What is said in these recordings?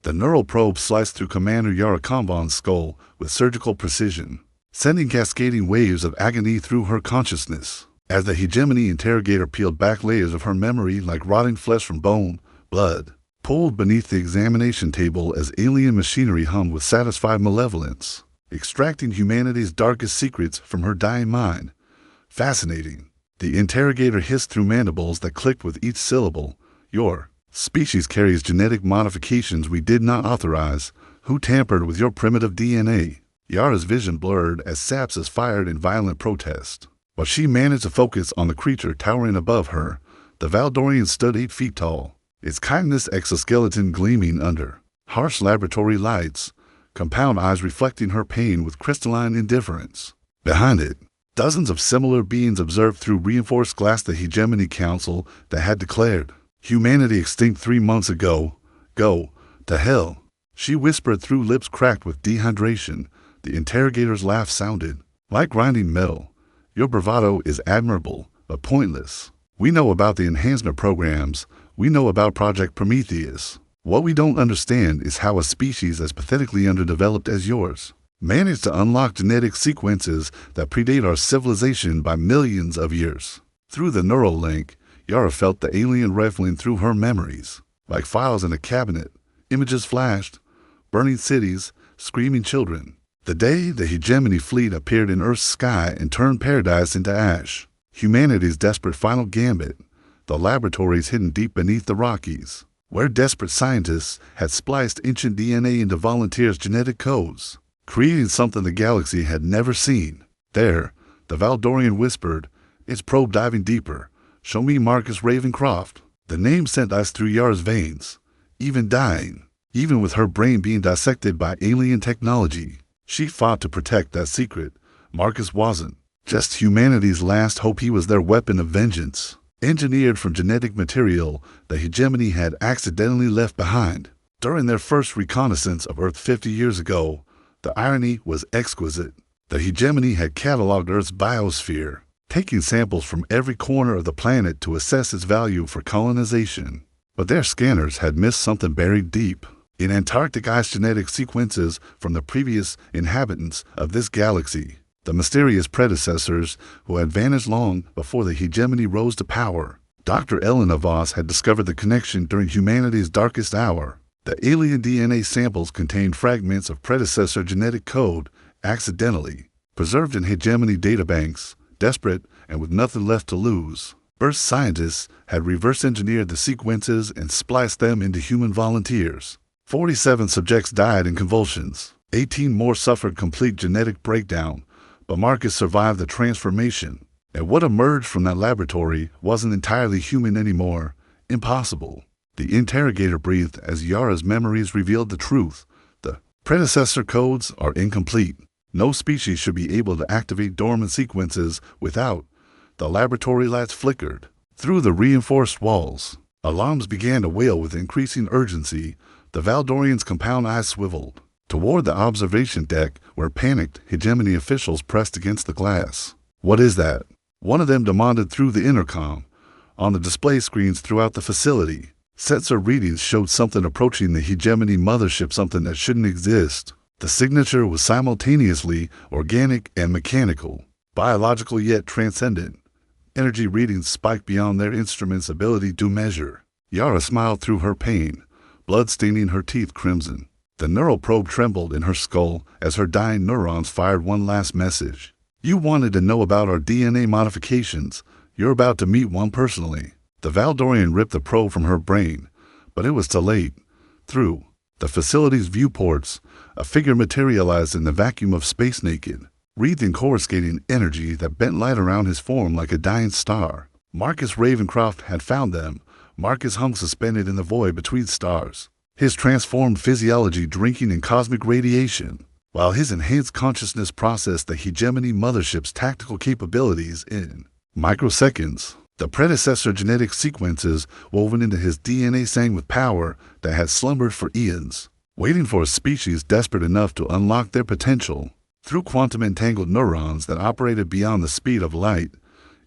The neural probe sliced through Commander Yara Kanban's skull with surgical precision, sending cascading waves of agony through her consciousness. As the hegemony interrogator peeled back layers of her memory like rotting flesh from bone, blood pulled beneath the examination table as alien machinery hummed with satisfied malevolence, extracting humanity's darkest secrets from her dying mind. Fascinating. The interrogator hissed through mandibles that clicked with each syllable. Your species carries genetic modifications we did not authorize. Who tampered with your primitive DNA? Yara's vision blurred as sepsis fired in violent protest, but she managed to focus on the creature towering above her. The Valdorian stood 8 feet tall, its chitinous exoskeleton gleaming under harsh laboratory lights, compound eyes reflecting her pain with crystalline indifference. Behind it, dozens of similar beings observed through reinforced glass the hegemony council that had declared humanity extinct 3 months ago. Go to hell, she whispered through lips cracked with dehydration. The interrogator's laugh sounded like grinding metal. Your bravado is admirable, but pointless. We know about the enhancement programs. We know about Project Prometheus. What we don't understand is how a species as pathetically underdeveloped as yours managed to unlock genetic sequences that predate our civilization by millions of years. Through the neural link, Yara felt the alien rifling through her memories. Like files in a cabinet, images flashed, burning cities, screaming children. The day the hegemony fleet appeared in Earth's sky and turned paradise into ash. Humanity's desperate final gambit. The laboratories hidden deep beneath the Rockies, where desperate scientists had spliced ancient DNA into volunteers' genetic codes, creating something the galaxy had never seen. There, the Valdorian whispered, its probe diving deeper. Show me Marcus Ravencroft. The name sent ice through Yara's veins. Even dying, even with her brain being dissected by alien technology, she fought to protect that secret. Marcus wasn't just humanity's last hope, he was their weapon of vengeance. Engineered from genetic material the hegemony had accidentally left behind during their first reconnaissance of Earth 50 years ago. The irony was exquisite. The hegemony had cataloged Earth's biosphere, taking samples from every corner of the planet to assess its value for colonization. But their scanners had missed something buried deep in Antarctic ice: genetic sequences from the previous inhabitants of this galaxy, the mysterious predecessors who had vanished long before the hegemony rose to power. Dr. Elena Voss had discovered the connection during humanity's darkest hour. The alien DNA samples contained fragments of predecessor genetic code, accidentally preserved in hegemony databanks. Desperate and with nothing left to lose, Earth scientists had reverse engineered the sequences and spliced them into human volunteers. 47 subjects died in convulsions. 18 more suffered complete genetic breakdown, but Marcus survived the transformation. And what emerged from that laboratory wasn't entirely human anymore. Impossible. The interrogator breathed as Yara's memories revealed the truth. The predecessor codes are incomplete. No species should be able to activate dormant sequences without. The laboratory lights flickered through the reinforced walls. Alarms began to wail with increasing urgency. The Valdorian's compound eyes swiveled toward the observation deck where panicked hegemony officials pressed against the glass. What is that? One of them demanded through the intercom. On the display screens throughout the facility, sensor readings showed something approaching the hegemony mothership, something that shouldn't exist. The signature was simultaneously organic and mechanical, biological yet transcendent. Energy readings spiked beyond their instruments' ability to measure. Yara smiled through her pain, blood staining her teeth crimson. The neural probe trembled in her skull as her dying neurons fired one last message. You wanted to know about our DNA modifications. You're about to meet one personally. The Valdorian ripped the probe from her brain, but it was too late. Through the facility's viewports, a figure materialized in the vacuum of space, naked, wreathed in coruscating energy that bent light around his form like a dying star. Marcus Ravencroft had found them. Marcus hung suspended in the void between stars, his transformed physiology drinking in cosmic radiation, while his enhanced consciousness processed the hegemony mothership's tactical capabilities in microseconds. The predecessor genetic sequences woven into his DNA sang with power that had slumbered for eons, waiting for a species desperate enough to unlock their potential. Through quantum-entangled neurons that operated beyond the speed of light,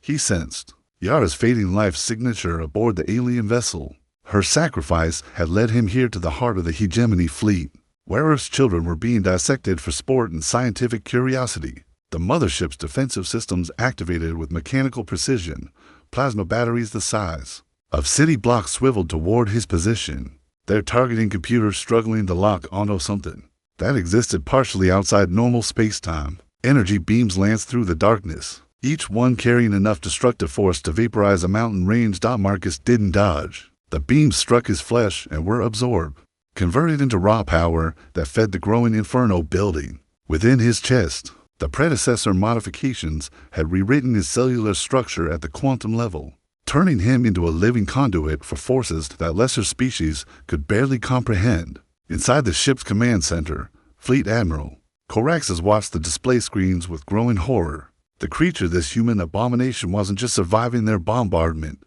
he sensed Yara's fading life signature aboard the alien vessel. Her sacrifice had led him here to the heart of the hegemony fleet, where Earth's children were being dissected for sport and scientific curiosity. The mothership's defensive systems activated with mechanical precision, plasma batteries the size of city blocks swiveled toward his position, their targeting computers struggling to lock onto something that existed partially outside normal space-time. Energy beams lanced through the darkness, each one carrying enough destructive force to vaporize a mountain range. Marcus didn't dodge. The beams struck his flesh and were absorbed, converted into raw power that fed the growing inferno building within his chest. The predecessor modifications had rewritten his cellular structure at the quantum level, turning him into a living conduit for forces that lesser species could barely comprehend. Inside the ship's command center, Fleet Admiral Coraxus watched the display screens with growing horror. The creature, this human abomination, wasn't just surviving their bombardment,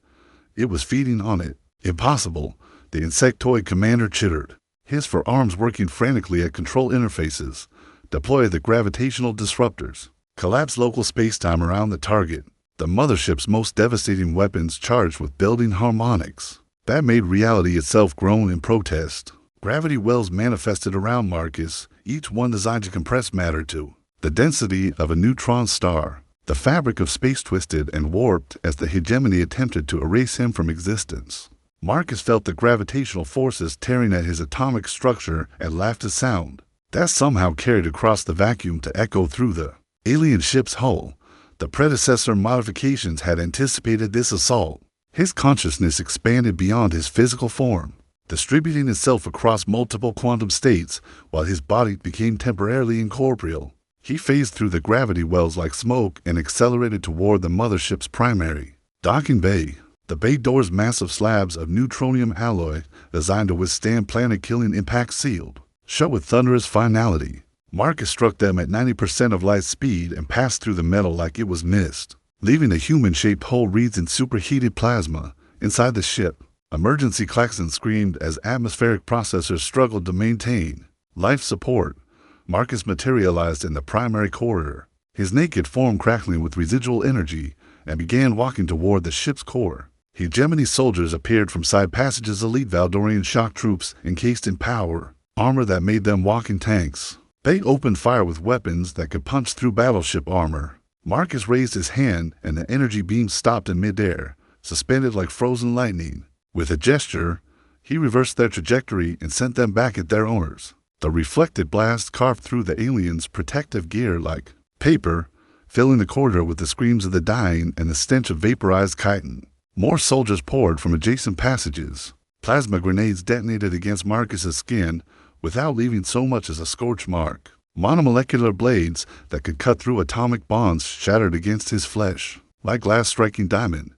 it was feeding on it. Impossible, the insectoid commander chittered, his forearms working frantically at control interfaces. Deploy the gravitational disruptors. Collapse local spacetime around the target. The mothership's most devastating weapons charged with building harmonics that made reality itself groan in protest. Gravity wells manifested around Marcus, each one designed to compress matter to the density of a neutron star. The fabric of space twisted and warped as the hegemony attempted to erase him from existence. Marcus felt the gravitational forces tearing at his atomic structure and laughed a sound that somehow carried across the vacuum to echo through the alien ship's hull. The predecessor modifications had anticipated this assault. His consciousness expanded beyond his physical form, distributing itself across multiple quantum states while his body became temporarily incorporeal. He phased through the gravity wells like smoke and accelerated toward the mothership's primary docking bay. The bay door's massive slabs of neutronium alloy, designed to withstand planet-killing impacts, sealed shut with thunderous finality. Marcus struck them at 90% of light speed and passed through the metal like it was mist, leaving a human-shaped hole wreathed in superheated plasma. Inside the ship, emergency klaxons screamed as atmospheric processors struggled to maintain life support. Marcus materialized in the primary corridor, his naked form crackling with residual energy, and began walking toward the ship's core. Hegemony soldiers appeared from side passages, elite Valdorian shock troops encased in power armor that made them walking tanks. They opened fire with weapons that could punch through battleship armor. Marcus raised his hand and the energy beams stopped in midair, suspended like frozen lightning. With a gesture, he reversed their trajectory and sent them back at their owners. The reflected blast carved through the aliens' protective gear like paper, filling the corridor with the screams of the dying and the stench of vaporized chitin. More soldiers poured from adjacent passages. Plasma grenades detonated against Marcus's skin without leaving so much as a scorch mark. Monomolecular blades that could cut through atomic bonds shattered against his flesh. Like glass striking diamond,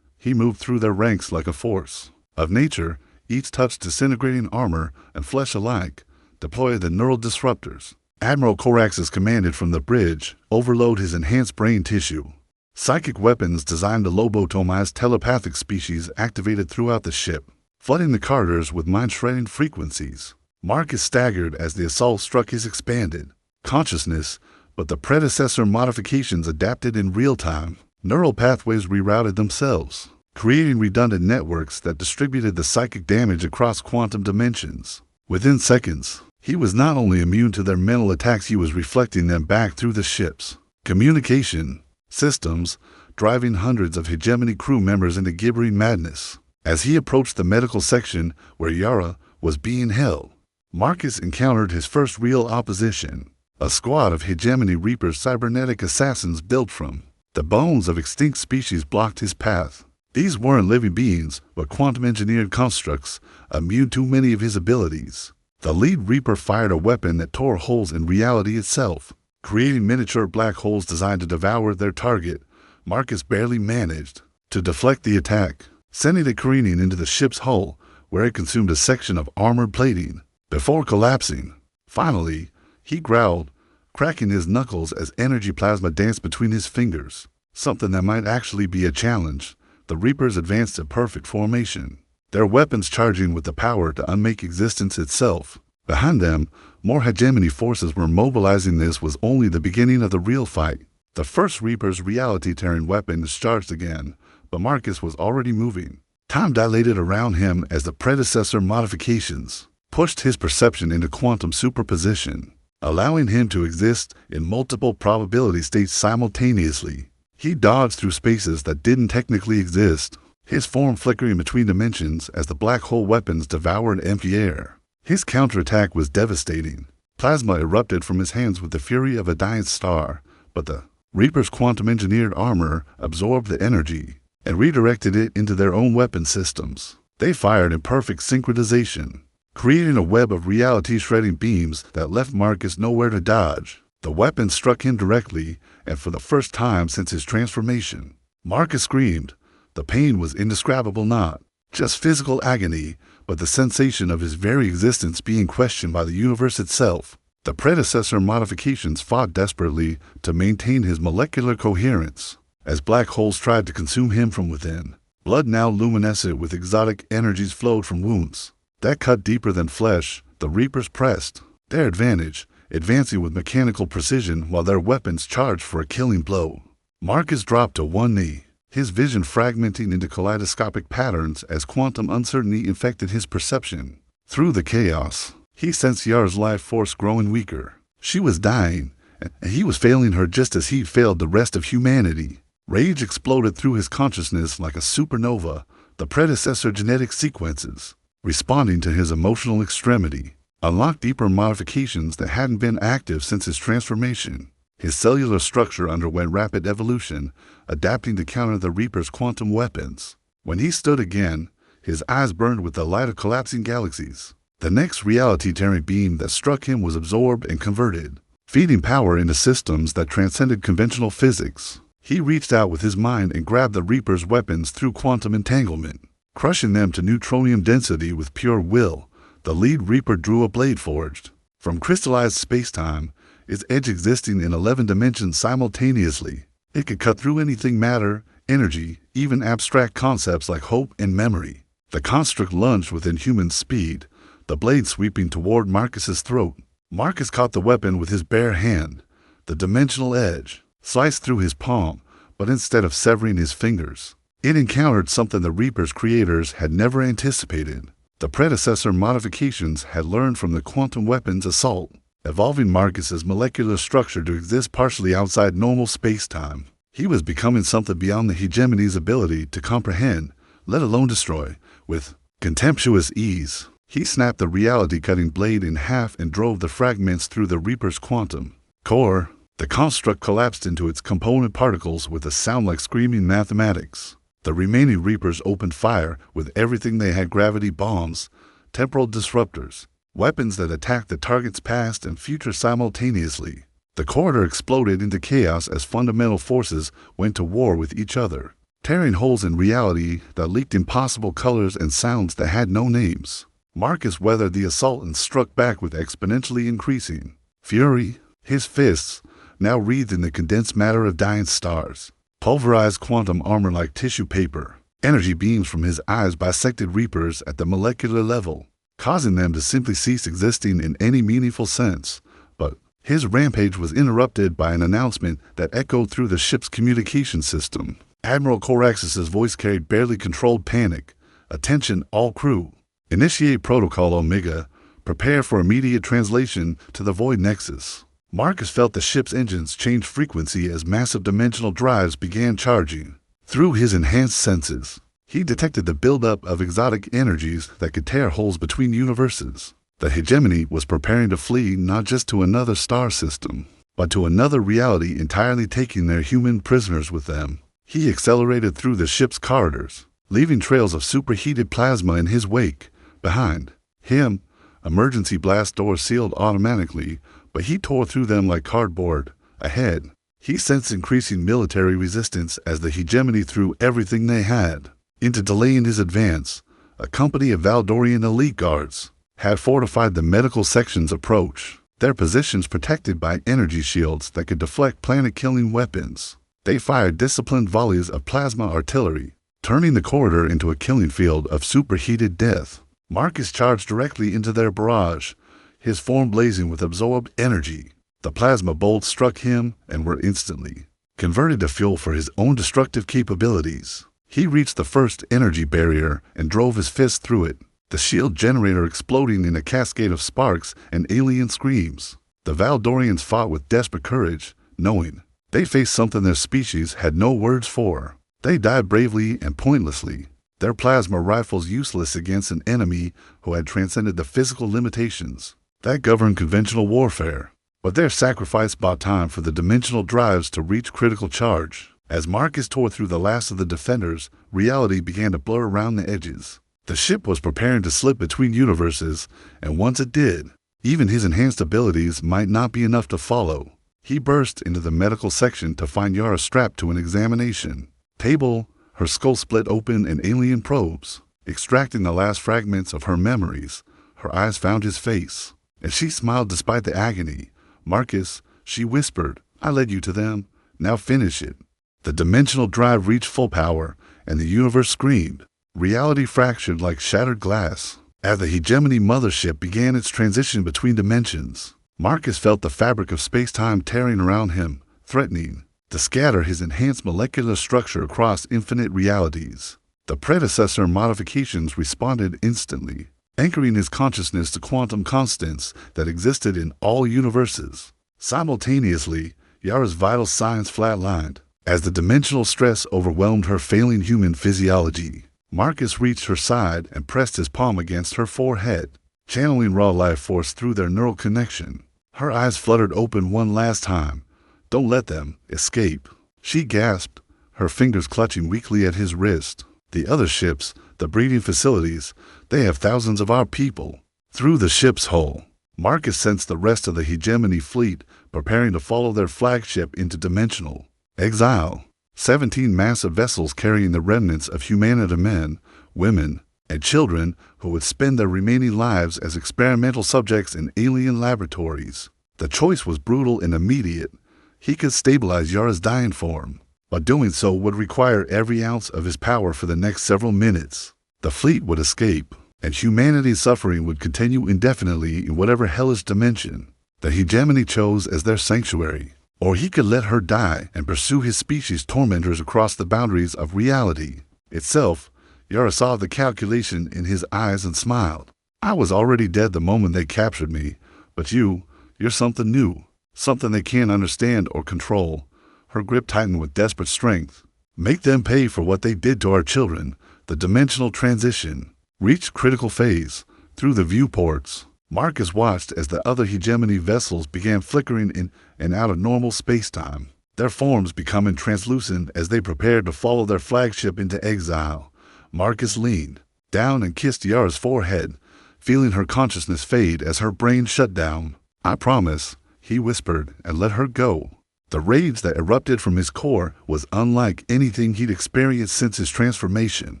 he moved through their ranks like a force of nature, each touch disintegrating armor and flesh alike. Deploy the neural disruptors. Admiral Coraxus commanded from the bridge. Overload his enhanced brain tissue. Psychic weapons designed to lobotomize telepathic species activated throughout the ship, flooding the corridors with mind-shredding frequencies. Marcus staggered as the assault struck his expanded consciousness, but the predecessor modifications adapted in real time. Neural pathways rerouted themselves, creating redundant networks that distributed the psychic damage across quantum dimensions. Within seconds, he was not only immune to their mental attacks, he was reflecting them back through the ship's communication systems, driving hundreds of hegemony crew members into gibbering madness. As he approached the medical section where Yara was being held, Marcus encountered his first real opposition. A squad of hegemony Reapers, cybernetic assassins built from the bones of extinct species, blocked his path. These weren't living beings, but quantum-engineered constructs, immune to many of his abilities. The lead Reaper fired a weapon that tore holes in reality itself, creating miniature black holes designed to devour their target. Marcus barely managed to deflect the attack, sending it careening into the ship's hull, where it consumed a section of armored plating before collapsing. Finally, he growled, cracking his knuckles as energy plasma danced between his fingers. Something that might actually be a challenge. The Reapers advanced to perfect formation, their weapons charging with the power to unmake existence itself. Behind them, more hegemony forces were mobilizing. This was only the beginning of the real fight. The first Reaper's reality-tearing weapon is charged again, but Marcus was already moving Time dilated around him as the predecessor modifications pushed his perception into quantum superposition, allowing him to exist in multiple probability states simultaneously. He dodged through spaces that didn't technically exist, his form flickering between dimensions as the black hole weapons devoured empty air. His counterattack was devastating. Plasma erupted from his hands with the fury of a dying star, but the Reaper's quantum-engineered armor absorbed the energy and redirected it into their own weapon systems. They fired in perfect synchronization, creating a web of reality-shredding beams that left Marcus nowhere to dodge. The weapon struck him directly, and for the first time since his transformation, Marcus screamed. The pain was indescribable, not just physical agony, but the sensation of his very existence being questioned by the universe itself. The predecessor modifications fought desperately to maintain his molecular coherence, as black holes tried to consume him from within. Blood now luminescent with exotic energies flowed from wounds that cut deeper than flesh. The Reapers pressed their advantage, advancing with mechanical precision while their weapons charged for a killing blow. Marcus dropped to one knee, his vision fragmenting into kaleidoscopic patterns as quantum uncertainty infected his perception. Through the chaos, he sensed Yara's life force growing weaker. She was dying, and he was failing her just as he'd failed the rest of humanity. Rage exploded through his consciousness like a supernova, the predecessor genetic sequences, responding to his emotional extremity, unlocked deeper modifications that hadn't been active since his transformation. His cellular structure underwent rapid evolution, adapting to counter the Reaper's quantum weapons. When he stood again, his eyes burned with the light of collapsing galaxies. The next reality-tearing beam that struck him was absorbed and converted, feeding power into systems that transcended conventional physics. He reached out with his mind and grabbed the Reaper's weapons through quantum entanglement, crushing them to neutronium density with pure will. The lead Reaper drew a blade forged from crystallized space-time, its edge existing in 11 dimensions simultaneously. It could cut through anything: matter, energy, even abstract concepts like hope and memory. The construct lunged with inhuman speed, the blade sweeping toward Marcus's throat. Marcus caught the weapon with his bare hand. The dimensional edge sliced through his palm, but instead of severing his fingers, it encountered something the Reaper's creators had never anticipated. The predecessor modifications had learned from the quantum weapons assault, evolving Marcus's molecular structure to exist partially outside normal space-time. He was becoming something beyond the hegemony's ability to comprehend, let alone destroy. With contemptuous ease, he snapped the reality-cutting blade in half and drove the fragments through the Reaper's quantum core. The construct collapsed into its component particles with a sound like screaming mathematics. The remaining Reapers opened fire with everything they had: gravity bombs, temporal disruptors, weapons that attacked the target's past and future simultaneously. The corridor exploded into chaos as fundamental forces went to war with each other, tearing holes in reality that leaked impossible colors and sounds that had no names. Marcus weathered the assault and struck back with exponentially increasing fury. His fists, now wreathed in the condensed matter of dying stars, pulverized quantum armor like tissue paper. Energy beams from his eyes bisected Reapers at the molecular level, causing them to simply cease existing in any meaningful sense. But his rampage was interrupted by an announcement that echoed through the ship's communication system. Admiral Coraxus's voice carried barely controlled panic. "Attention, all crew. Initiate Protocol Omega. Prepare for immediate translation to the Void Nexus." Marcus felt the ship's engines change frequency as massive dimensional drives began charging. Through his enhanced senses, he detected the buildup of exotic energies that could tear holes between universes. The hegemony was preparing to flee not just to another star system, but to another reality entirely, taking their human prisoners with them. He accelerated through the ship's corridors, leaving trails of superheated plasma in his wake. Behind him, emergency blast doors sealed automatically, but he tore through them like cardboard. Ahead, he sensed increasing military resistance as the hegemony threw everything they had into delaying his advance. A company of Valdorian elite guards had fortified the medical section's approach, their positions protected by energy shields that could deflect planet-killing weapons. They fired disciplined volleys of plasma artillery, turning the corridor into a killing field of superheated death. Marcus charged directly into their barrage, his form blazing with absorbed energy. The plasma bolts struck him and were instantly converted to fuel for his own destructive capabilities. He reached the first energy barrier and drove his fist through it, the shield generator exploding in a cascade of sparks and alien screams. The Valdorians fought with desperate courage, knowing they faced something their species had no words for. They died bravely and pointlessly, their plasma rifles useless against an enemy who had transcended the physical limitations that govern conventional warfare. But their sacrifice bought time for the dimensional drives to reach critical charge. As Marcus tore through the last of the defenders, reality began to blur around the edges. The ship was preparing to slip between universes, and once it did, even his enhanced abilities might not be enough to follow. He burst into the medical section to find Yara strapped to an examination table, her skull split open in alien probes. Extracting the last fragments of her memories, her eyes found his face, and she smiled despite the agony. "Marcus," she whispered, "I led you to them. Now finish it." The dimensional drive reached full power, and the universe screamed. Reality fractured like shattered glass. As the hegemony mothership began its transition between dimensions, Marcus felt the fabric of space-time tearing around him, threatening to scatter his enhanced molecular structure across infinite realities. The predecessor modifications responded instantly, anchoring his consciousness to quantum constants that existed in all universes. Simultaneously, Yara's vital signs flatlined. As the dimensional stress overwhelmed her failing human physiology, Marcus reached her side and pressed his palm against her forehead, channeling raw life force through their neural connection. Her eyes fluttered open one last time. "Don't let them escape," she gasped, her fingers clutching weakly at his wrist. "The other ships, the breeding facilities, they have thousands of our people." Through the ship's hull, Marcus sensed the rest of the hegemony fleet preparing to follow their flagship into dimensional exile. 17 massive vessels carrying the remnants of humanity, men, women, and children who would spend their remaining lives as experimental subjects in alien laboratories. The choice was brutal and immediate. He could stabilize Yara's dying form, but doing so would require every ounce of his power for the next several minutes. The fleet would escape, and humanity's suffering would continue indefinitely in whatever hellish dimension the hegemony chose as their sanctuary. Or he could let her die and pursue his species' tormentors across the boundaries of reality itself. Yara saw the calculation in his eyes and smiled. "I was already dead the moment they captured me, but you're something new, something they can't understand or control." Her grip tightened with desperate strength. "Make them pay for what they did to our children." The dimensional transition reached critical phase. Through the viewports, Marcus watched as the other hegemony vessels began flickering in and out of normal space-time, their forms becoming translucent as they prepared to follow their flagship into exile. Marcus leaned down and kissed Yara's forehead, feeling her consciousness fade as her brain shut down. "I promise," he whispered, and let her go. The rage that erupted from his core was unlike anything he'd experienced since his transformation.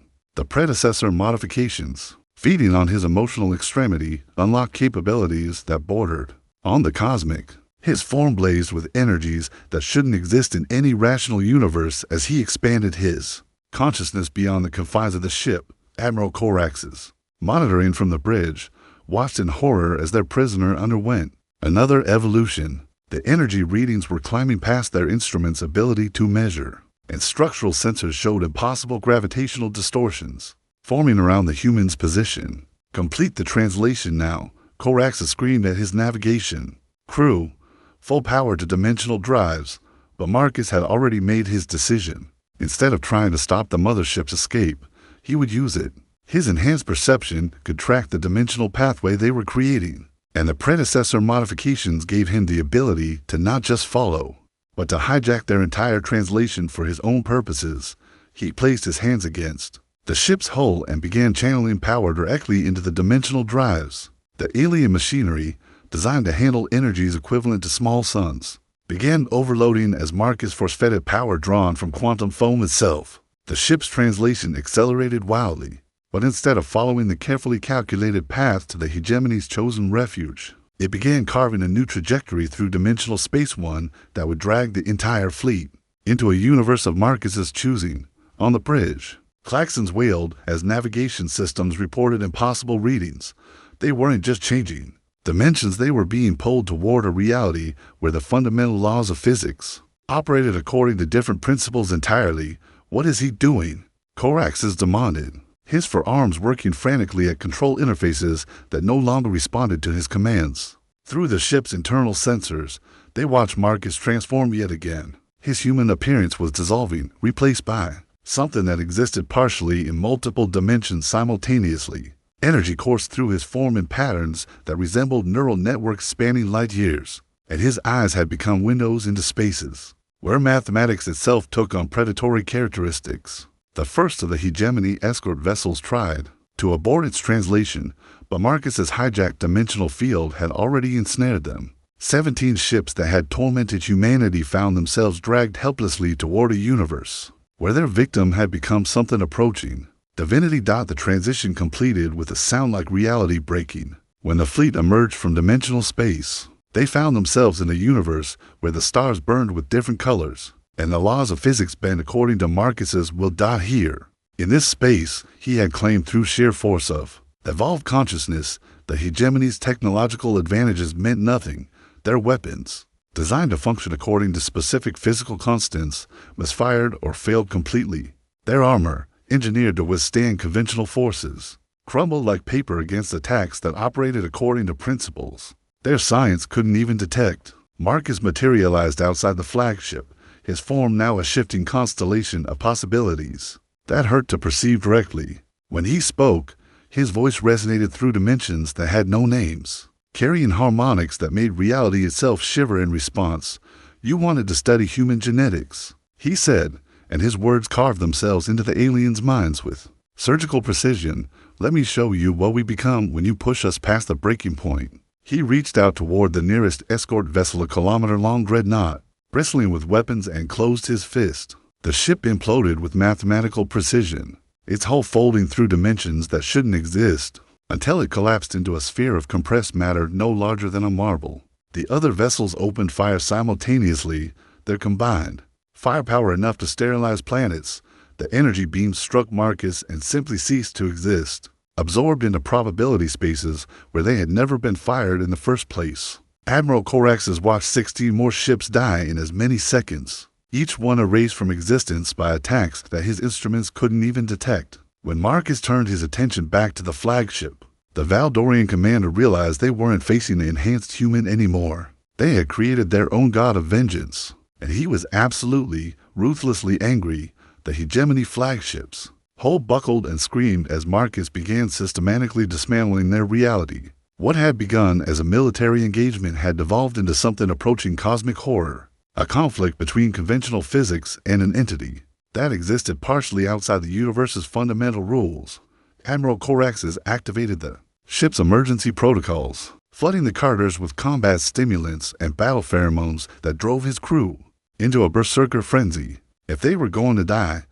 The predecessor modifications, feeding on his emotional extremity, unlocked capabilities that bordered on the cosmic. His form blazed with energies that shouldn't exist in any rational universe as he expanded his consciousness beyond the confines of the ship. Admiral Coraxes, monitoring from the bridge, watched in horror as their prisoner underwent another evolution. The energy readings were climbing past their instrument's ability to measure, and structural sensors showed impossible gravitational distortions forming around the human's position. "Complete the translation now," Coraxes screamed at his navigation crew. Full power to dimensional drives, but Marcus had already made his decision. Instead of trying to stop the mothership's escape, he would use it. His enhanced perception could track the dimensional pathway they were creating, and the predecessor modifications gave him the ability to not just follow, but to hijack their entire translation for his own purposes. He placed his hands against the ship's hull and began channeling power directly into the dimensional drives. The alien machinery, designed to handle energies equivalent to small suns, began overloading as Marcus force-fed power drawn from quantum foam itself. The ship's translation accelerated wildly, but instead of following the carefully calculated path to the hegemony's chosen refuge, it began carving a new trajectory through dimensional space, one that would drag the entire fleet into a universe of Marcus's choosing. On the bridge, klaxons wailed as navigation systems reported impossible readings. They weren't just changing dimensions, they were being pulled toward a reality where the fundamental laws of physics operated according to different principles entirely. "What is he doing?" Corax's demanded, his forearms working frantically at control interfaces that no longer responded to his commands. Through the ship's internal sensors, they watched Marcus transform yet again. His human appearance was dissolving, replaced by something that existed partially in multiple dimensions simultaneously. Energy coursed through his form in patterns that resembled neural networks spanning light years, and his eyes had become windows into spaces, where mathematics itself took on predatory characteristics. The first of the hegemony escort vessels tried to abort its translation, but Marcus's hijacked dimensional field had already ensnared them. 17 ships that had tormented humanity found themselves dragged helplessly toward a universe where their victim had become something approaching divinity. The transition completed with a sound like reality breaking. When the fleet emerged from dimensional space, they found themselves in a universe where the stars burned with different colors, and the laws of physics bend according to Marcus's will. Here, in this space, he had claimed through sheer force of evolved consciousness, the hegemony's technological advantages meant nothing. Their weapons, designed to function according to specific physical constants, misfired or failed completely. Their armor, engineered to withstand conventional forces, crumbled like paper against attacks that operated according to principles their science couldn't even detect. Marcus materialized outside the flagship, his form now a shifting constellation of possibilities that hurt to perceive directly. When he spoke, his voice resonated through dimensions that had no names, carrying harmonics that made reality itself shiver in response. "You wanted to study human genetics," he said, and his words carved themselves into the aliens' minds with surgical precision. "Let me show you what we become when you push us past the breaking point." He reached out toward the nearest escort vessel, a kilometer-long dreadnought, bristling with weapons, and closed his fist. The ship imploded with mathematical precision, its hull folding through dimensions that shouldn't exist, until it collapsed into a sphere of compressed matter no larger than a marble. The other vessels opened fire simultaneously, their combined firepower enough to sterilize planets. The energy beams struck Marcus and simply ceased to exist, absorbed into probability spaces where they had never been fired in the first place. Admiral Corax's watched 16 more ships die in as many seconds, each one erased from existence by attacks that his instruments couldn't even detect. When Marcus turned his attention back to the flagship, the Valdorian commander realized they weren't facing an enhanced human anymore. They had created their own god of vengeance, and he was absolutely, ruthlessly angry. The hegemony flagships hull buckled and screamed as Marcus began systematically dismantling their reality. What had begun as a military engagement had devolved into something approaching cosmic horror, a conflict between conventional physics and an entity that existed partially outside the universe's fundamental rules. Admiral Corax's activated the ship's emergency protocols, flooding the carters with combat stimulants and battle pheromones that drove his crew into a berserker frenzy. If they were going to die,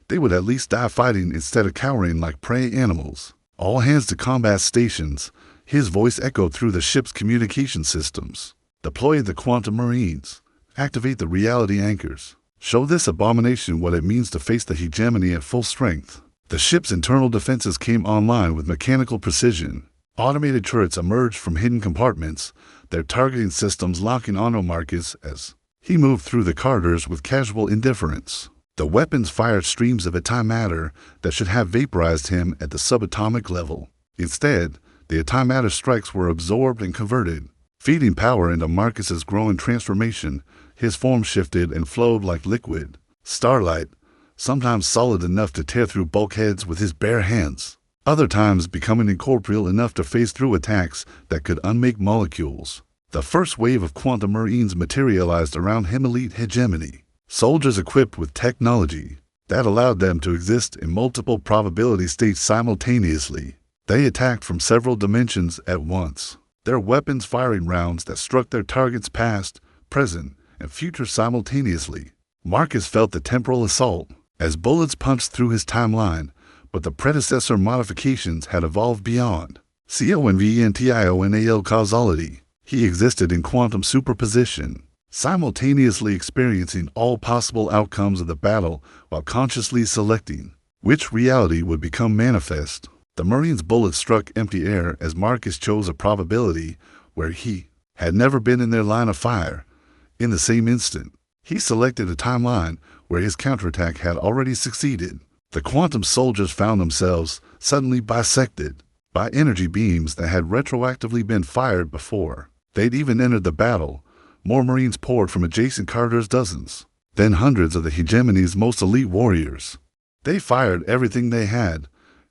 they would at least die fighting instead of cowering like prey animals. "All hands to combat stations," his voice echoed through the ship's communication systems. "Deploy the quantum marines. Activate the reality anchors. Show this abomination what it means to face the hegemony at full strength." The ship's internal defenses came online with mechanical precision. Automated turrets emerged from hidden compartments, their targeting systems locking onto Marcus as he moved through the corridors with casual indifference. The weapons fired streams of antimatter that should have vaporized him at the subatomic level. Instead, the antimatter strikes were absorbed and converted, feeding power into Marcus's growing transformation. His form shifted and flowed like liquid starlight, sometimes solid enough to tear through bulkheads with his bare hands, other times becoming incorporeal enough to phase through attacks that could unmake molecules. The first wave of quantum marines materialized around him, elite hegemony, soldiers equipped with technology that allowed them to exist in multiple probability states simultaneously. They attacked from several dimensions at once, their weapons firing rounds that struck their targets past, present, and future simultaneously. Marcus felt the temporal assault as bullets punched through his timeline, but the predecessor modifications had evolved beyond conventional causality. He existed in quantum superposition, simultaneously experiencing all possible outcomes of the battle while consciously selecting which reality would become manifest. The Marine's bullets struck empty air as Marcus chose a probability where he had never been in their line of fire. In the same instant, he selected a timeline where his counterattack had already succeeded. The quantum soldiers found themselves suddenly bisected by energy beams that had retroactively been fired before they'd even entered the battle. More Marines poured from adjacent corridors, dozens, then hundreds of the hegemony's most elite warriors. They fired everything they had: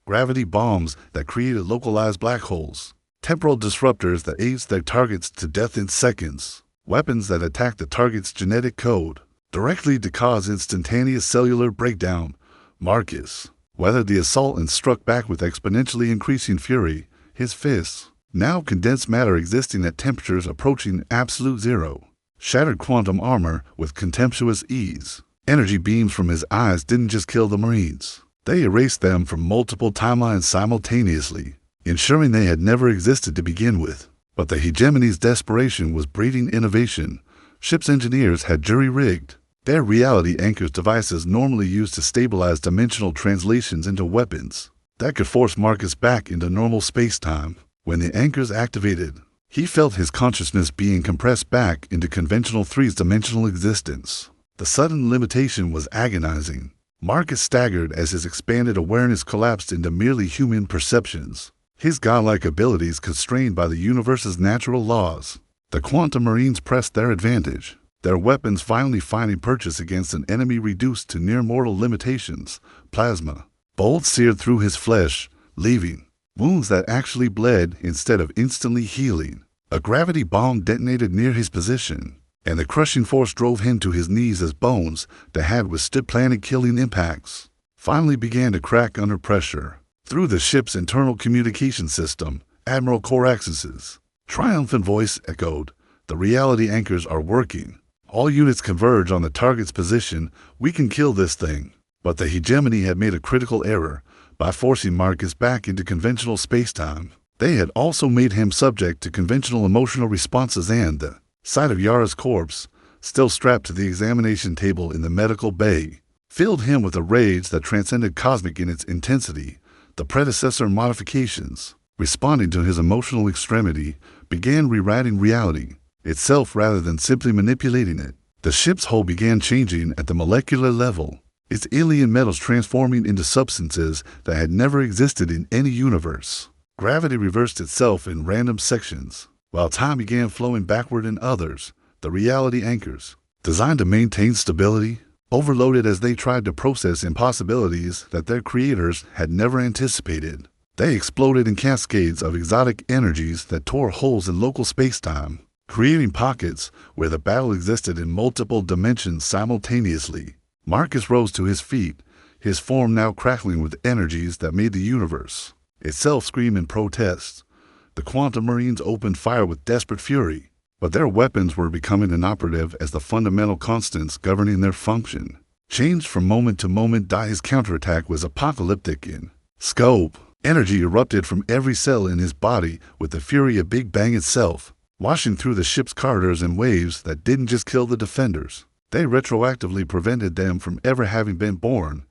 gravity bombs that created localized black holes, temporal disruptors that aged their targets to death in seconds, weapons that attacked the target's genetic code directly to cause instantaneous cellular breakdown. Marcus weathered the assault and struck back with exponentially increasing fury, his fists, now condensed matter existing at temperatures approaching absolute zero, shattered quantum armor with contemptuous ease. Energy beams from his eyes didn't just kill the Marines. They erased them from multiple timelines simultaneously, ensuring they had never existed to begin with. But the hegemony's desperation was breeding innovation. Ship's engineers had jury-rigged their reality anchors, devices normally used to stabilize dimensional translations into weapons that could force Marcus back into normal space-time. When the anchors activated, he felt his consciousness being compressed back into conventional three-dimensional existence. The sudden limitation was agonizing. Marcus staggered as his expanded awareness collapsed into merely human perceptions, his godlike abilities constrained by the universe's natural laws. The quantum Marines pressed their advantage, their weapons finally finding purchase against an enemy reduced to near-mortal limitations. Plasma bolts seared through his flesh, leaving wounds that actually bled instead of instantly healing. A gravity bomb detonated near his position, and the crushing force drove him to his knees as bones that had withstood planet-killing impacts finally began to crack under pressure. Through the ship's internal communication system, Admiral Corax's triumphant voice echoed, "The reality anchors are working. All units converge on the target's position. We can kill this thing." But the hegemony had made a critical error by forcing Marcus back into conventional space-time. They had also made him subject to conventional emotional responses, and the sight of Yara's corpse, still strapped to the examination table in the medical bay, filled him with a rage that transcended cosmic in its intensity. The predecessor modifications, responding to his emotional extremity, began rewriting reality itself rather than simply manipulating it. The ship's hull began changing at the molecular level, its alien metals transforming into substances that had never existed in any universe. Gravity reversed itself in random sections, while time began flowing backward in others. The reality anchors, designed to maintain stability, overloaded as they tried to process impossibilities that their creators had never anticipated. They exploded in cascades of exotic energies that tore holes in local space-time, creating pockets where the battle existed in multiple dimensions simultaneously. Marcus rose to his feet, his form now crackling with energies that made the universe itself scream in protest. The quantum Marines opened fire with desperate fury, but their weapons were becoming inoperative as the fundamental constants governing their function changed from moment to moment. His counterattack was apocalyptic in scope. Energy erupted from every cell in his body with the fury of Big Bang itself, washing through the ship's corridors in waves that didn't just kill the defenders. They retroactively prevented them from ever having been born.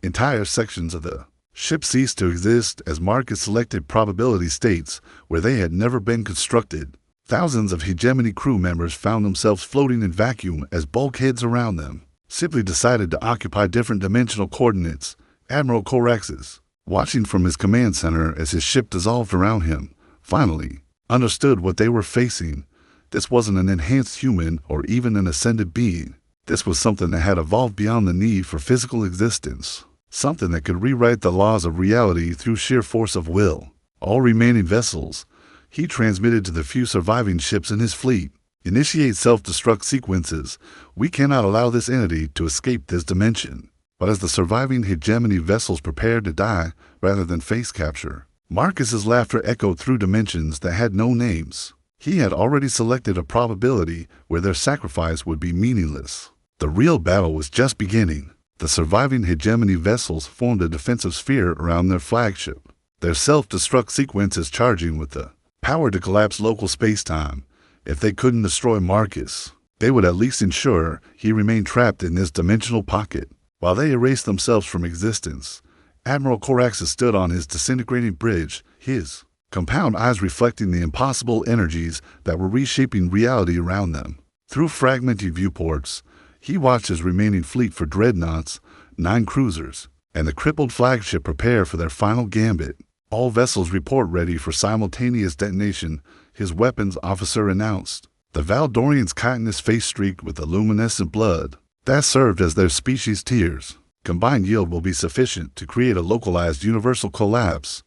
Entire sections of the ship ceased to exist as Marcus selected probability states where they had never been constructed. Thousands of hegemony crew members found themselves floating in vacuum as bulkheads around them simply decided to occupy different dimensional coordinates. Admiral Corax's, watching from his command center as his ship dissolved around him, finally understood what they were facing. This wasn't an enhanced human or even an ascended being. This was something that had evolved beyond the need for physical existence, something that could rewrite the laws of reality through sheer force of will. All remaining vessels, he transmitted to the few surviving ships in his fleet, initiate self-destruct sequences. We cannot allow this entity to escape this dimension. But as the surviving hegemony vessels prepared to die rather than face capture, Marcus's laughter echoed through dimensions that had no names. He had already selected a probability where their sacrifice would be meaningless. The real battle was just beginning. The surviving hegemony vessels formed a defensive sphere around their flagship, their self-destruct sequences charging with the power to collapse local space-time. If they couldn't destroy Marcus, they would at least ensure he remained trapped in this dimensional pocket. While they erased themselves from existence, Admiral Coraxus stood on his disintegrating bridge, his compound eyes reflecting the impossible energies that were reshaping reality around them. Through fragmented viewports, he watched his remaining fleet for dreadnoughts, 9 cruisers, and the crippled flagship prepare for their final gambit. All vessels report ready for simultaneous detonation, his weapons officer announced. The Valdorian's chitinous face streaked with the luminescent blood. That served as their species' tears. Combined yield will be sufficient to create a localized universal collapse.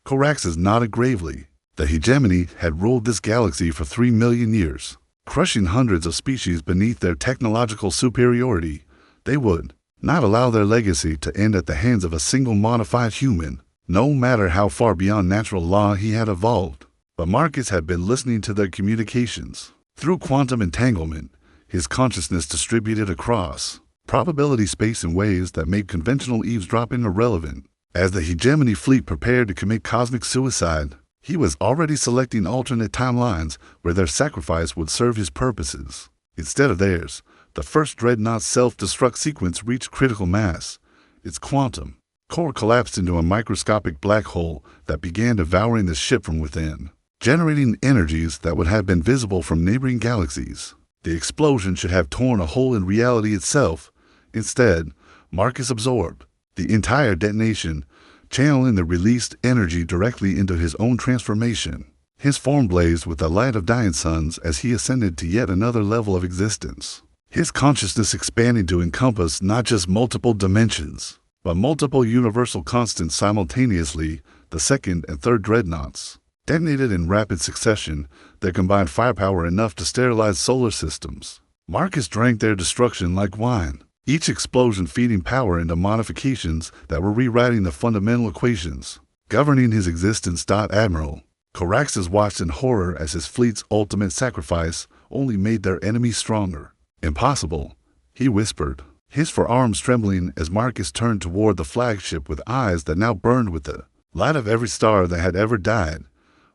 Coraxes nodded gravely. The hegemony had ruled this galaxy for 3 million years, crushing hundreds of species beneath their technological superiority. They would not allow their legacy to end at the hands of a single modified human, no matter how far beyond natural law he had evolved. But Marcus had been listening to their communications. Through quantum entanglement, his consciousness distributed across probability space in ways that made conventional eavesdropping irrelevant. As the hegemony fleet prepared to commit cosmic suicide, he was already selecting alternate timelines where their sacrifice would serve his purposes. Instead of theirs, the first dreadnought self-destruct sequence reached critical mass. Its quantum core collapsed into a microscopic black hole that began devouring the ship from within, generating energies that would have been visible from neighboring galaxies. The explosion should have torn a hole in reality itself. Instead, Marcus absorbed the entire detonation, channeling the released energy directly into his own transformation. His form blazed with the light of dying suns as he ascended to yet another level of existence. His consciousness expanding to encompass not just multiple dimensions, but multiple universal constants simultaneously. The second and third dreadnoughts detonated in rapid succession, their combined firepower enough to sterilize solar systems. Marcus drank their destruction like wine, each explosion feeding power into modifications that were rewriting the fundamental equations governing his existence. Admiral Coraxes watched in horror as his fleet's ultimate sacrifice only made their enemies stronger. "Impossible," he whispered, his forearms trembling as Marcus turned toward the flagship with eyes that now burned with the light of every star that had ever died.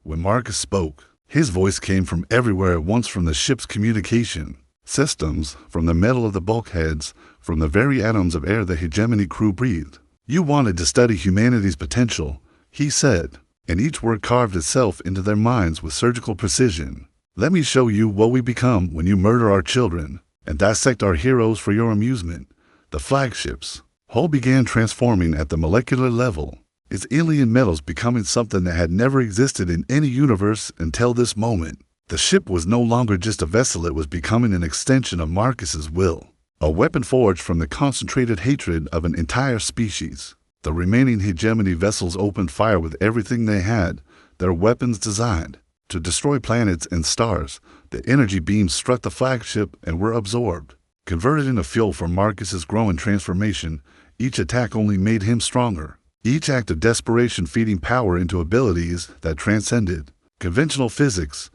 When Marcus spoke, his voice came from everywhere at once, from the ship's communication systems, from the metal of the bulkheads, from the very atoms of air the hegemony crew breathed. "You wanted to study humanity's potential," he said, and each word carved itself into their minds with surgical precision. "Let me show you what we become when you murder our children and dissect our heroes for your amusement." The flagship's hull began transforming at the molecular level, its alien metals becoming something that had never existed in any universe until this moment. The ship was no longer just a vessel, it was becoming an extension of Marcus's will, a weapon forged from the concentrated hatred of an entire species. The remaining hegemony vessels opened fire with everything they had, their weapons designed to destroy planets and stars. The energy beams struck the flagship and were absorbed, converted into fuel for Marcus's growing transformation. Each attack only made him stronger, each act of desperation feeding power into abilities that transcended conventional physics.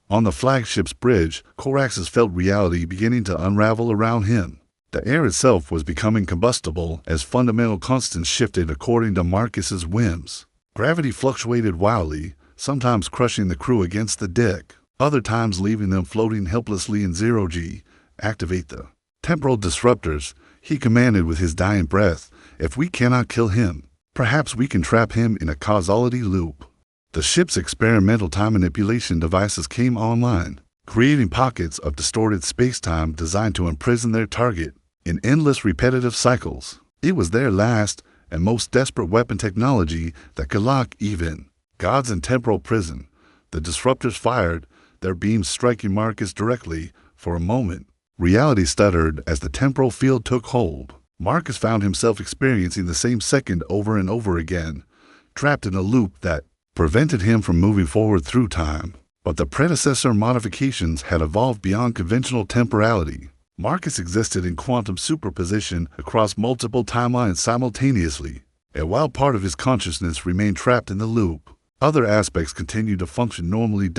On the flagship's bridge, Coraxes felt reality beginning to unravel around him. The air itself was becoming combustible as fundamental constants shifted according to Marcus's whims. Gravity fluctuated wildly, sometimes crushing the crew against the deck, other times leaving them floating helplessly in zero-G. "Activate the temporal disruptors," he commanded with his dying breath. "If we cannot kill him, perhaps we can trap him in a causality loop." The ship's experimental time manipulation devices came online, creating pockets of distorted space-time designed to imprison their target in endless repetitive cycles. It was their last and most desperate weapon technology that could lock even gods in temporal prison. The disruptors fired, their beams striking Marcus directly. For a moment, reality stuttered as the temporal field took hold. Marcus found himself experiencing the same second over and over again, trapped in a loop that prevented him from moving forward through time. But the predecessor modifications had evolved beyond conventional temporality. Marcus existed in quantum superposition across multiple timelines simultaneously, and while part of his consciousness remained trapped in the loop, other aspects continued to function normally.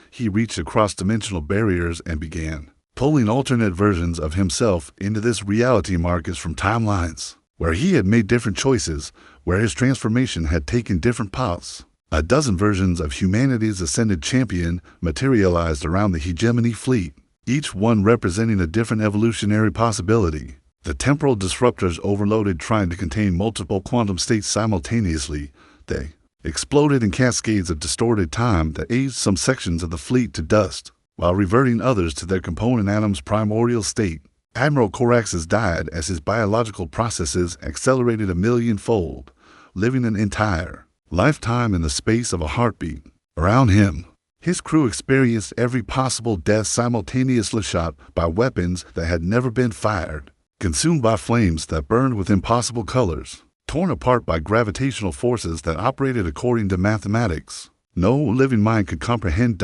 He reached across dimensional barriers and began pulling alternate versions of himself into this reality. Marcus from timelines where he had made different choices, where his transformation had taken different paths. A dozen versions of humanity's ascended champion materialized around the hegemony fleet, each one representing a different evolutionary possibility. The temporal disruptors overloaded, trying to contain multiple quantum states simultaneously. They exploded in cascades of distorted time that aged some sections of the fleet to dust, while reverting others to their component atoms' primordial state. Admiral Coraxus died as his biological processes accelerated a millionfold, living an entire lifetime in the space of a heartbeat. Around him, his crew experienced every possible death simultaneously, shot by weapons that had never been fired, consumed by flames that burned with impossible colors, torn apart by gravitational forces that operated according to mathematics no living mind could comprehend.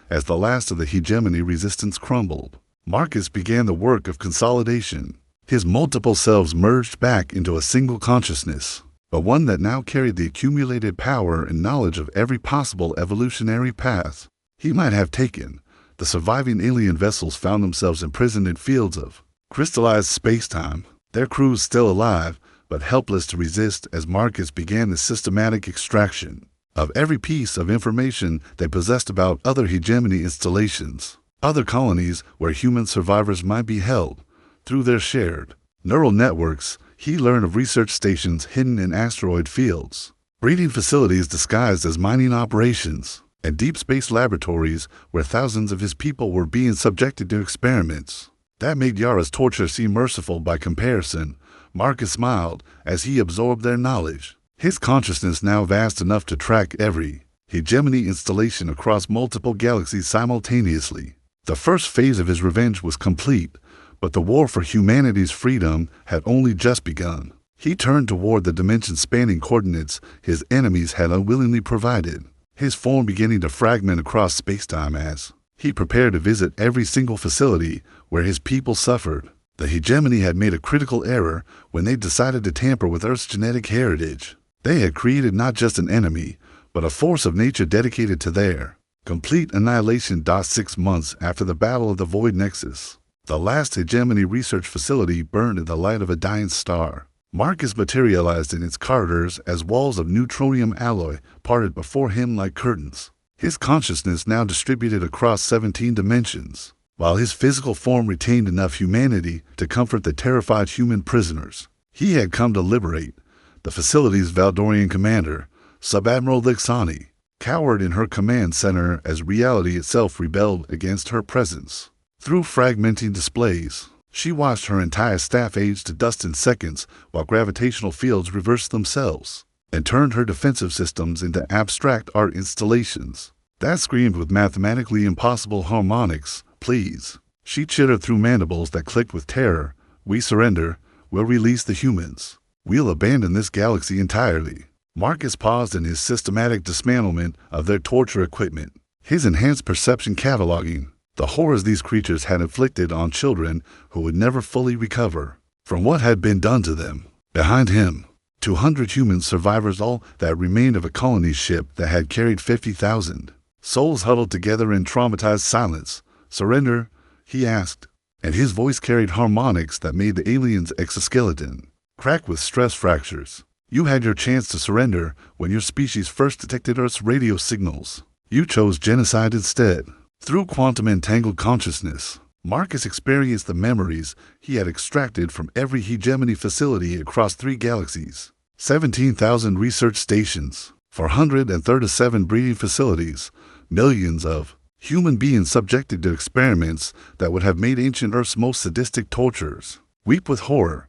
As the last of the hegemony resistance crumbled, Marcus began the work of consolidation. His multiple selves merged back into a single consciousness, but one that now carried the accumulated power and knowledge of every possible evolutionary path he might have taken. The surviving alien vessels found themselves imprisoned in fields of crystallized space-time, their crews still alive, but helpless to resist as Marcus began the systematic extraction of every piece of information they possessed about other hegemony installations, other colonies where human survivors might be held. Through their shared neural networks, he learned of research stations hidden in asteroid fields, breeding facilities disguised as mining operations, and deep space laboratories where thousands of his people were being subjected to experiments that made Yara's torture seem merciful by comparison. Marcus smiled as he absorbed their knowledge, his consciousness now vast enough to track every hegemony installation across multiple galaxies simultaneously. The first phase of his revenge was complete, but the war for humanity's freedom had only just begun. He turned toward the dimension-spanning coordinates his enemies had unwillingly provided, his form beginning to fragment across space-time as he prepared to visit every single facility where his people suffered. The hegemony had made a critical error when they decided to tamper with Earth's genetic heritage. They had created not just an enemy, but a force of nature dedicated to their complete annihilation. 6 months after the Battle of the Void Nexus, the last hegemony research facility burned in the light of a dying star. Marcus materialized in its corridors as walls of neutronium alloy parted before him like curtains, his consciousness now distributed across 17 dimensions, while his physical form retained enough humanity to comfort the terrified human prisoners he had come to liberate. The facility's Valdorian commander, Sub-Admiral Lixani, cowered in her command center as reality itself rebelled against her presence. Through fragmenting displays, she watched her entire staff age to dust in seconds while gravitational fields reversed themselves and turned her defensive systems into abstract art installations that screamed with mathematically impossible harmonics. Please, she chittered through mandibles that clicked with terror. We surrender. We'll release the humans. We'll abandon this galaxy entirely. Marcus paused in his systematic dismantlement of their torture equipment, his enhanced perception cataloging the horrors these creatures had inflicted on children who would never fully recover from what had been done to them. Behind him, 200 human survivors, all that remained of a colony ship that had carried 50,000 souls, huddled together in traumatized silence. Surrender? He asked, and his voice carried harmonics that made the alien's exoskeleton crack with stress fractures. You had your chance to surrender when your species first detected Earth's radio signals. You chose genocide instead. Through quantum-entangled consciousness, Marcus experienced the memories he had extracted from every hegemony facility across 3 galaxies, 17,000 research stations, 437 breeding facilities, millions of human beings subjected to experiments that would have made ancient Earth's most sadistic torturers weep with horror.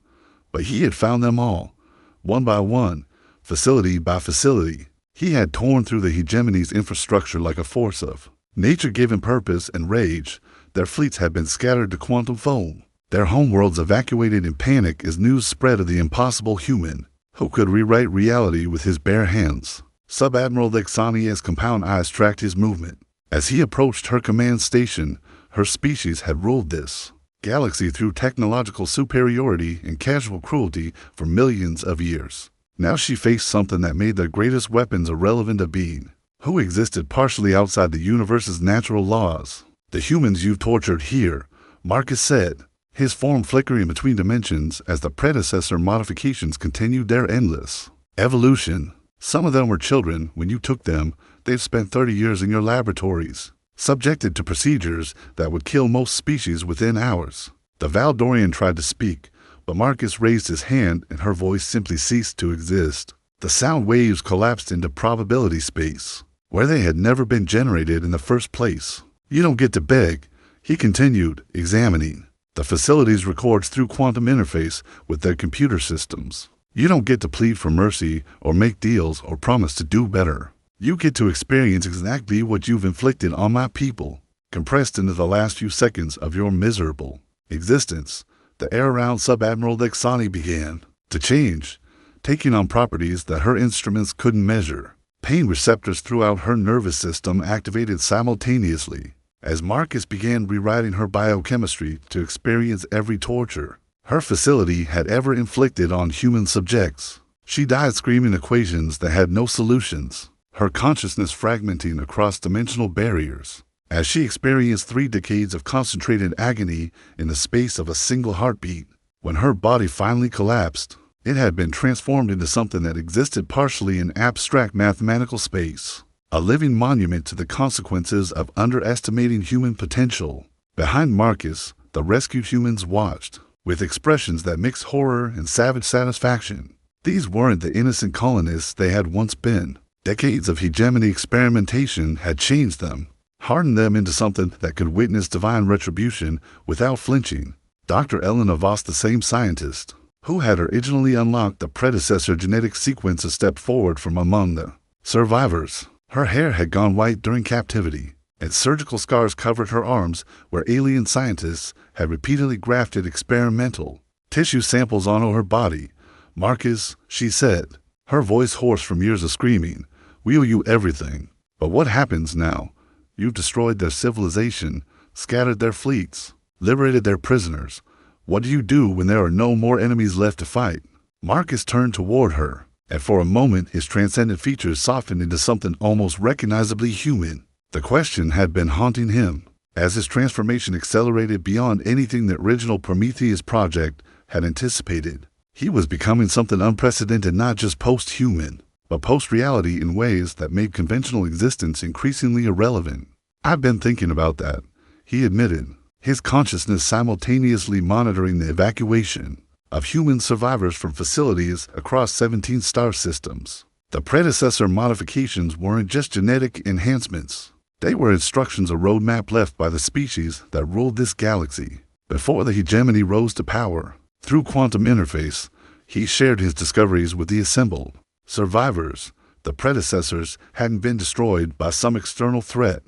But he had found them all, one by one, facility by facility. He had torn through the hegemony's infrastructure like a force of nature-given purpose and rage. Their fleets had been scattered to quantum foam, their homeworlds evacuated in panic as news spread of the impossible human who could rewrite reality with his bare hands. Sub-Admiral Lixani's compound eyes tracked his movement. As he approached her command station, her species had ruled this galaxy through technological superiority and casual cruelty for millions of years. Now she faced something that made their greatest weapons irrelevant, a being who existed partially outside the universe's natural laws. The humans you've tortured here, Marcus said, his form flickering between dimensions as the predecessor modifications continued their endless evolution. Some of them were children when you took them. They've spent 30 years in your laboratories, subjected to procedures that would kill most species within hours. The Valdorian tried to speak, but Marcus raised his hand and her voice simply ceased to exist. The sound waves collapsed into probability space, where they had never been generated in the first place. You don't get to beg, he continued, examining The facilities records through quantum interface with their computer systems. You don't get to plead for mercy or make deals or promise to do better. You get to experience exactly what you've inflicted on my people, compressed into the last few seconds of your miserable existence. The air around Sub-Admiral Lexani began to change, taking on properties that her instruments couldn't measure. Pain receptors throughout her nervous system activated simultaneously as Marcus began rewriting her biochemistry to experience every torture her facility had ever inflicted on human subjects. She died screaming equations that had no solutions, her consciousness fragmenting across dimensional barriers, as she experienced 3 decades of concentrated agony in the space of a single heartbeat. When her body finally collapsed, it had been transformed into something that existed partially in abstract mathematical space, a living monument to the consequences of underestimating human potential. Behind Marcus, the rescued humans watched, with expressions that mixed horror and savage satisfaction. These weren't the innocent colonists they had once been. Decades of hegemony experimentation had changed them, hardened them into something that could witness divine retribution without flinching. Dr. Elena Voss, the same scientist who had originally unlocked the predecessor genetic sequences, stepped forward from among the survivors. Her hair had gone white during captivity, and surgical scars covered her arms where alien scientists had repeatedly grafted experimental tissue samples onto her body. "Marcus," she said, her voice hoarse from years of screaming, "we owe you everything. But what happens now? You've destroyed their civilization, scattered their fleets, liberated their prisoners. What do you do when there are no more enemies left to fight?" Marcus turned toward her, and for a moment his transcendent features softened into something almost recognizably human. The question had been haunting him, as his transformation accelerated beyond anything the original Prometheus project had anticipated. He was becoming something unprecedented, not just post-human, but post-reality in ways that made conventional existence increasingly irrelevant. "I've been thinking about that," he admitted, his consciousness simultaneously monitoring the evacuation of human survivors from facilities across 17 star systems. The predecessor modifications weren't just genetic enhancements. They were instructions, a roadmap left by the species that ruled this galaxy. Before the hegemony rose to power, through quantum interface, he shared his discoveries with the assembled survivors. The predecessors hadn't been destroyed by some external threat.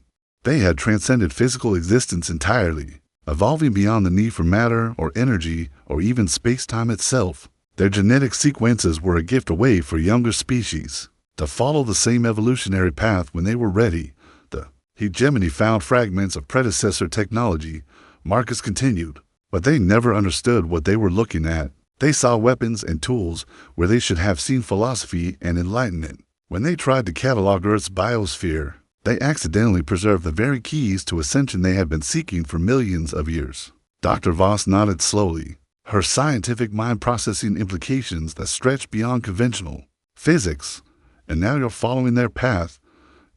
They had transcended physical existence entirely, evolving beyond the need for matter or energy or even space-time itself. Their genetic sequences were a gift away for younger species to follow the same evolutionary path when they were ready. The hegemony found fragments of predecessor technology, Marcus continued, but they never understood what they were looking at. They saw weapons and tools where they should have seen philosophy and enlightenment. When they tried to catalog Earth's biosphere, they accidentally preserved the very keys to ascension they had been seeking for millions of years. Dr. Voss nodded slowly, her scientific mind processing implications that stretched beyond conventional physics. "And now you're following their path,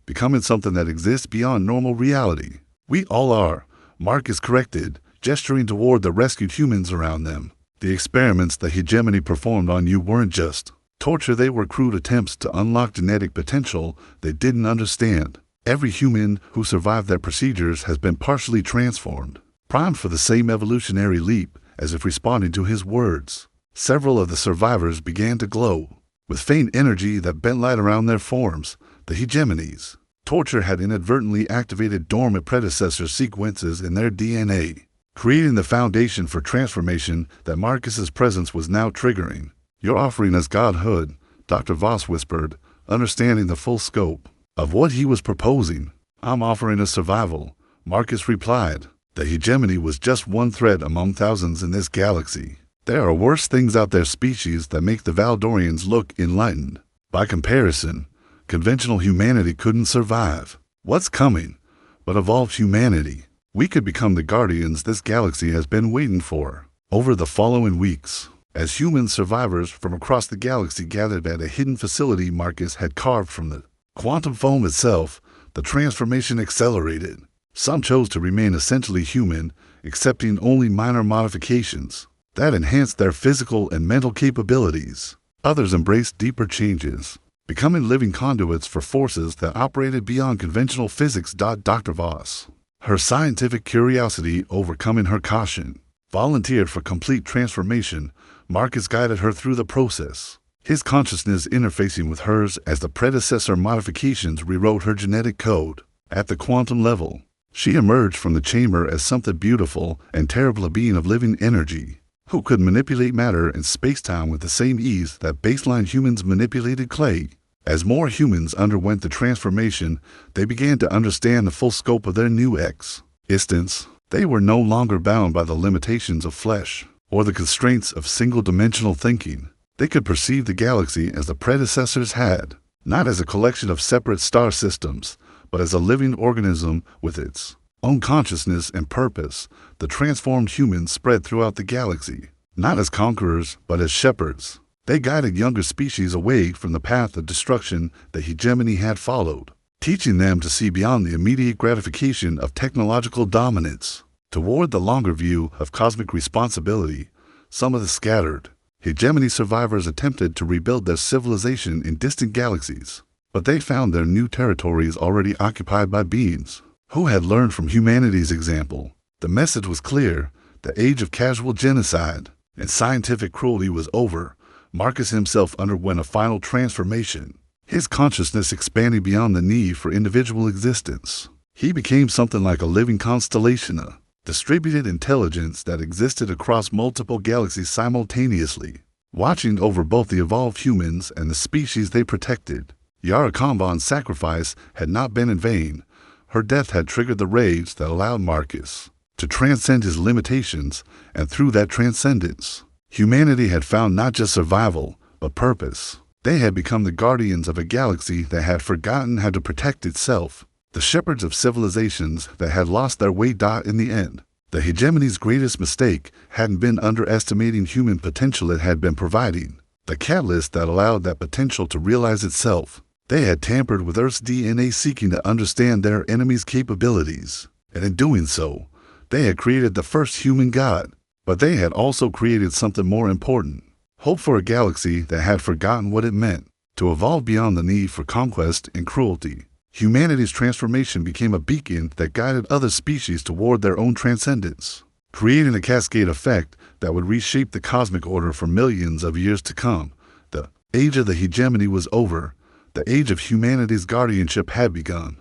becoming something that exists beyond normal reality." "We all are," Marcus corrected, gesturing toward the rescued humans around them. "The experiments the hegemony performed on you weren't just torture, they were crude attempts to unlock genetic potential they didn't understand. Every human who survived their procedures has been partially transformed, primed for the same evolutionary leap." As if responding to his words, several of the survivors began to glow with faint energy that bent light around their forms. The hegemony's torture had inadvertently activated dormant predecessor sequences in their DNA, creating the foundation for transformation that Marcus's presence was now triggering. "You're offering us godhood," Dr. Voss whispered, understanding the full scope of what he was proposing. "I'm offering us survival," Marcus replied. The hegemony was just one thread among thousands in this galaxy. There are worse things out there, species that make the Valdorians look enlightened. By comparison, conventional humanity couldn't survive. What's coming but evolved humanity? We could become the guardians this galaxy has been waiting for. Over the following weeks, as human survivors from across the galaxy gathered at a hidden facility Marcus had carved from the quantum foam itself, the transformation accelerated. Some chose to remain essentially human, accepting only minor modifications that enhanced their physical and mental capabilities. Others embraced deeper changes, becoming living conduits for forces that operated beyond conventional physics. Dr. Voss, her scientific curiosity overcoming her caution, volunteered for complete transformation, Marcus guided her through the process, his consciousness interfacing with hers as the predecessor modifications rewrote her genetic code. At the quantum level, she emerged from the chamber as something beautiful and terrible, a being of living energy, who could manipulate matter and space-time with the same ease that baseline humans manipulated clay. As more humans underwent the transformation, they began to understand the full scope of their new existence. They were no longer bound by the limitations of flesh or the constraints of single-dimensional thinking. They could perceive the galaxy as the predecessors had, not as a collection of separate star systems, but as a living organism with its own consciousness and purpose. The transformed humans spread throughout the galaxy, not as conquerors, but as shepherds. They guided younger species away from the path of destruction that hegemony had followed, teaching them to see beyond the immediate gratification of technological dominance toward the longer view of cosmic responsibility. Some of the scattered hegemony survivors attempted to rebuild their civilization in distant galaxies, but they found their new territories already occupied by beings who had learned from humanity's example. The message was clear: the age of casual genocide and scientific cruelty was over. Marcus himself underwent a final transformation, his consciousness expanding beyond the need for individual existence. He became something like a living constellation, a distributed intelligence that existed across multiple galaxies simultaneously, watching over both the evolved humans and the species they protected. Yara Kanban's sacrifice had not been in vain. Her death had triggered the rage that allowed Marcus to transcend his limitations, and through that transcendence, humanity had found not just survival, but purpose. They had become the guardians of a galaxy that had forgotten how to protect itself, the shepherds of civilizations that had lost their way. In the end, the hegemony's greatest mistake hadn't been underestimating human potential, it had been providing the catalyst that allowed that potential to realize itself. They had tampered with Earth's DNA, seeking to understand their enemy's capabilities, and in doing so, they had created the first human god. But they had also created something more important: hope for a galaxy that had forgotten what it meant to evolve beyond the need for conquest and cruelty. Humanity's transformation became a beacon that guided other species toward their own transcendence, creating a cascade effect that would reshape the cosmic order for millions of years to come. The age of the hegemony was over. The age of humanity's guardianship had begun.